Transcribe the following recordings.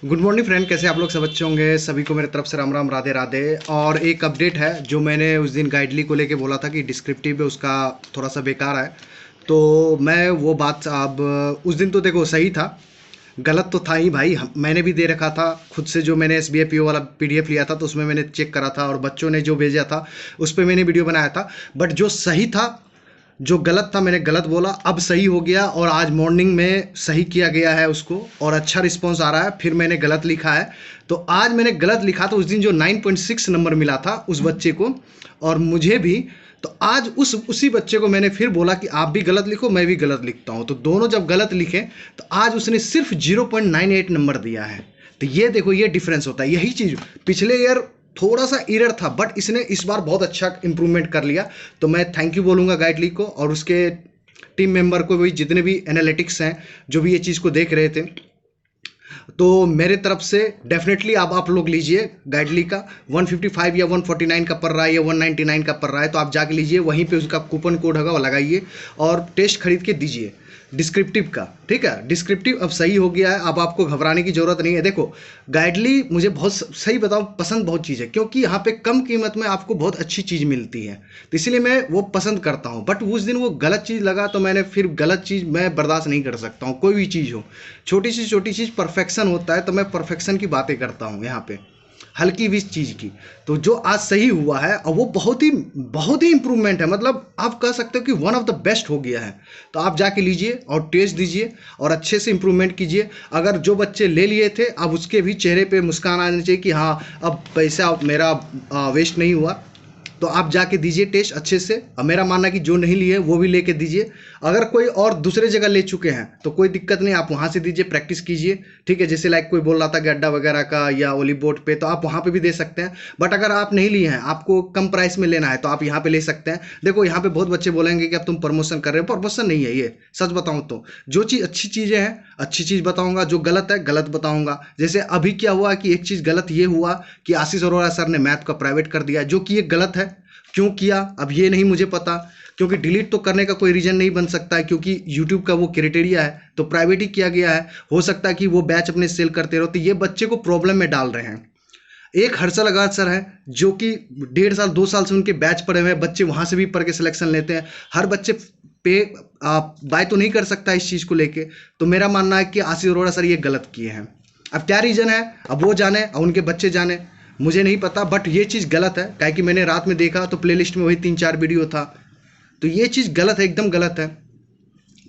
Good morning friend, कैसे आप लोग सब अच्छे होंगे। सभी को मेरे तरफ से राम राम, राधे राधे। और एक अपडेट है जो मैंने उस दिन गाइडली को लेके बोला था कि डिस्क्रिप्टिव है उसका थोड़ा सा बेकार है। तो मैं वो बात अब उस दिन तो देखो सही था, गलत तो था ही भाई। मैंने भी दे रखा था खुद से, जो मैंने SBI PO वाला PDF लिया था तो उसमें मैंने चेक करा था, और बच्चों ने जो भेजा था उस पर मैंने वीडियो बनाया था। बट जो सही था, जो गलत था मैंने गलत बोला, अब सही हो गया और आज मॉर्निंग में सही किया गया है उसको, और अच्छा रिस्पॉन्स आ रहा है। फिर मैंने गलत लिखा है, तो आज मैंने गलत लिखा था उस दिन जो 9.6 नंबर मिला था उस बच्चे को और मुझे भी। तो आज उसी बच्चे को मैंने फिर बोला कि आप भी गलत लिखो, मैं भी गलत लिखता हूँ, तो दोनों जब गलत लिखे तो आज उसने सिर्फ 0.98 नंबर दिया है। तो ये देखो, ये डिफरेंस होता है। यही चीज़ पिछले ईयर थोड़ा सा एरर था, बट इसने इस बार बहुत अच्छा इंप्रूवमेंट कर लिया। तो मैं थैंक यू बोलूँगा गाइडली को और उसके टीम मेंबर को भी, जितने भी एनालिटिक्स हैं जो भी ये चीज़ को देख रहे थे। तो मेरे तरफ से डेफिनेटली अब आप लोग लीजिए गाइडली का। 155 या 149 का पड़ रहा है या 199 का पड़ रहा है, तो आप जाके लीजिए, वहीं पे उसका कूपन कोड होगा वो लगाइए और टेस्ट खरीद के दीजिए डिस्क्रिप्टिव का। ठीक है, डिस्क्रिप्टिव अब सही हो गया है, अब आपको घबराने की जरूरत नहीं है। देखो, गाइडली मुझे बहुत सही बताऊं पसंद बहुत चीज़ है, क्योंकि यहाँ पे कम कीमत में आपको बहुत अच्छी चीज़ मिलती है, तो इसीलिए मैं वो पसंद करता हूँ। बट उस दिन वो गलत चीज़ लगा तो मैंने फिर गलत चीज़ मैं बर्दाश्त नहीं कर सकता हूँ। कोई भी चीज़ हो, छोटी चीज़ परफेक्शन होता है, तो मैं परफेक्शन की बातें करता हूँ यहाँ पे, हल्की भी चीज़ की। तो जो आज सही हुआ है और वो बहुत ही इंप्रूवमेंट है, मतलब आप कह सकते हो कि वन ऑफ द बेस्ट हो गया है। तो आप जाके लीजिए और टेस्ट दीजिए और अच्छे से इंप्रूवमेंट कीजिए। अगर जो बच्चे ले लिए थे, अब उसके भी चेहरे पे मुस्कान आनी चाहिए कि हाँ, अब पैसा मेरा वेस्ट नहीं हुआ। तो आप जाके दीजिए टेस्ट अच्छे से। अब मेरा मानना है कि जो नहीं लिए वो भी लेके दीजिए। अगर कोई और दूसरे जगह ले चुके हैं तो कोई दिक्कत नहीं, आप वहाँ से दीजिए, प्रैक्टिस कीजिए। ठीक है, जैसे लाइक कोई बोल रहा था गड्ढा वगैरह का या ओली बोर्ड पे, तो आप वहाँ पे भी दे सकते हैं। बट अगर आप नहीं लिए हैं, आपको कम प्राइस में लेना है, तो आप यहाँ पे ले सकते हैं। देखो, यहाँ पे बहुत बच्चे बोलेंगे कि अब तुम प्रमोशन कर रहे हो, प्रमोशन नहीं है ये। सच बताऊँ तो जो चीज़ अच्छी चीज़ें हैं अच्छी चीज़ बताऊंगा, जो गलत है गलत बताऊंगा। जैसे अभी क्या हुआ कि एक चीज़ गलत ये हुआ कि आशीष अरोड़ा सर ने मैथ का प्राइवेट कर दिया, जो कि ये गलत है। क्यों किया अब ये नहीं मुझे पता, क्योंकि डिलीट तो करने का कोई रीजन नहीं बन सकता है, क्योंकि यूट्यूब का वो क्राइटेरिया है, तो प्राइवेट ही किया गया है। हो सकता है कि वो बैच अपने सेल करते रहो, तो ये बच्चे को प्रॉब्लम में डाल रहे हैं। एक हर्षल अगाध सर है जो कि 1.5 साल 2 साल से उनके बैच पड़े हुए हैं, बच्चे वहां से भी पढ़ के सिलेक्शन लेते हैं। हर बच्चे पे बाय तो नहीं कर सकता इस चीज़ को लेके। तो मेरा मानना है कि आशीष अरोड़ा सर ये गलत किए हैं। अब क्या रीज़न है, अब वो जाने और उनके बच्चे जाने, मुझे नहीं पता। बट ये चीज़ गलत है, काहे कि मैंने रात में देखा तो प्लेलिस्ट में वही 3-4 वीडियो था। तो ये चीज़ गलत है, एकदम गलत है।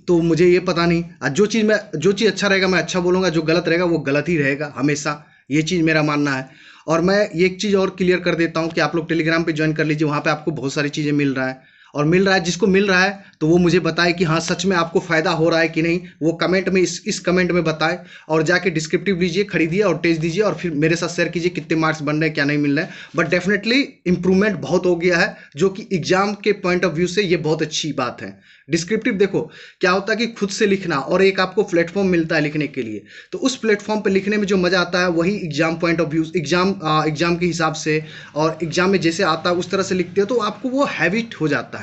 तो मुझे ये पता नहीं, जो चीज़ अच्छा रहेगा मैं अच्छा बोलूँगा, जो गलत रहेगा वो गलत ही रहेगा हमेशा। ये चीज़ मेरा मानना है। और मैं ये एक चीज़ और क्लियर कर देता हूँ कि आप लोग टेलीग्राम पे ज्वाइन कर लीजिए, वहाँ पे आपको बहुत सारी चीज़ें मिल रहा है। और मिल रहा है, जिसको मिल रहा है तो वो मुझे बताए कि हाँ सच में आपको फ़ायदा हो रहा है कि नहीं, वो कमेंट में इस कमेंट में बताए। और जाके डिस्क्रिप्टिव लीजिए, खरीदिए और टेस्ट दीजिए, और फिर मेरे साथ शेयर कीजिए कितने मार्क्स बन रहे हैं, क्या नहीं मिल रहे हैं। बट डेफिनेटली इंप्रूवमेंट बहुत हो गया है, जो कि एग्जाम के पॉइंट ऑफ व्यू से ये बहुत अच्छी बात है। डिस्क्रिप्टिव देखो क्या होता है कि खुद से लिखना और एक आपको प्लेटफॉर्म मिलता है लिखने के लिए, तो उस प्लेटफॉर्म पे लिखने में जो मज़ा आता है वही exam point of view, exam के हिसाब से और एग्जाम में जैसे आता है उस तरह से लिखते हो तो आपको वो हैबिट हो जाता है।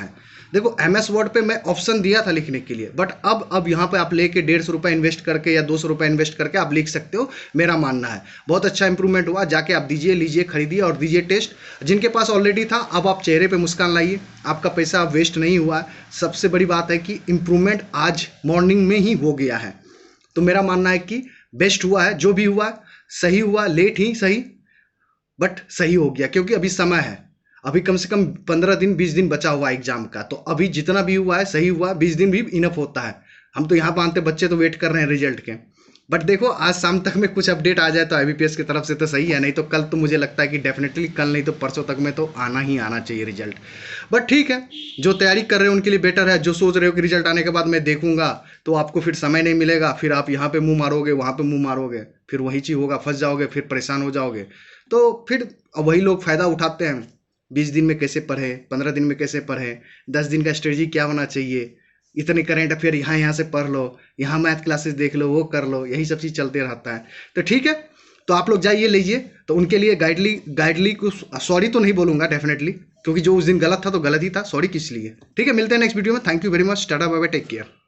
देखो MS वर्ड पे मैं ऑप्शन दिया था लिखने के लिए, बट अब यहाँ पे आप लेके 150 रुपये इन्वेस्ट करके या 200 रुपये इन्वेस्ट करके आप लिख सकते हो। मेरा मानना है बहुत अच्छा इंप्रूवमेंट हुआ, जाके आप दीजिए, लीजिए, खरीदिए और दीजिए टेस्ट। जिनके पास ऑलरेडी था, अब आप चेहरे पे मुस्कान लाइए, आपका पैसा वेस्ट नहीं हुआ है। सबसे बड़ी बात है कि इंप्रूवमेंट आज मॉर्निंग में ही हो गया है। तो मेरा मानना है कि बेस्ट हुआ है, जो भी हुआ सही हुआ, लेट ही सही बट सही हो गया, क्योंकि अभी समय है। अभी कम से कम 15 दिन 20 दिन बचा हुआ है एग्जाम का, तो अभी जितना भी हुआ है सही हुआ। 20 दिन भी इनफ होता है। हम तो यहाँ मानते बच्चे तो वेट कर रहे हैं रिजल्ट के। बट देखो, आज शाम तक में कुछ अपडेट आ जाए तो IBPS की तरफ से तो सही है, नहीं तो कल तो मुझे लगता है कि डेफिनेटली कल नहीं तो परसों तक में तो आना ही आना चाहिए रिजल्ट। बट ठीक है, जो तैयारी कर रहे हो उनके लिए बेटर है। जो सोच रहे हो कि रिजल्ट आने के बाद मैं देखूंगा, तो आपको फिर समय नहीं मिलेगा, फिर आप यहाँ पे मुंह मारोगे, वहाँ पे मुंह मारोगे, फिर वही चीज़ होगा, फंस जाओगे, फिर परेशान हो जाओगे। तो फिर वही लोग फ़ायदा उठाते हैं। 20 दिन में कैसे पढ़े, 15 दिन में कैसे पढ़े, 10 दिन का स्ट्रेटजी क्या होना चाहिए, इतने करंट अफेयर यहाँ से पढ़ लो, यहाँ मैथ क्लासेस देख लो, वो कर लो, यही सब चीज़ चलते रहता है। तो ठीक है, तो आप लोग जाइए लीजिए। तो उनके लिए गाइडली को सॉरी तो नहीं बोलूँगा डेफिनेटली, क्योंकि जो उस दिन गलत था तो गलत ही था, सॉरी किस लिए। ठीक है, मिलते हैं नेक्स्ट वीडियो में। Thank you very much, tata bye bye, take care.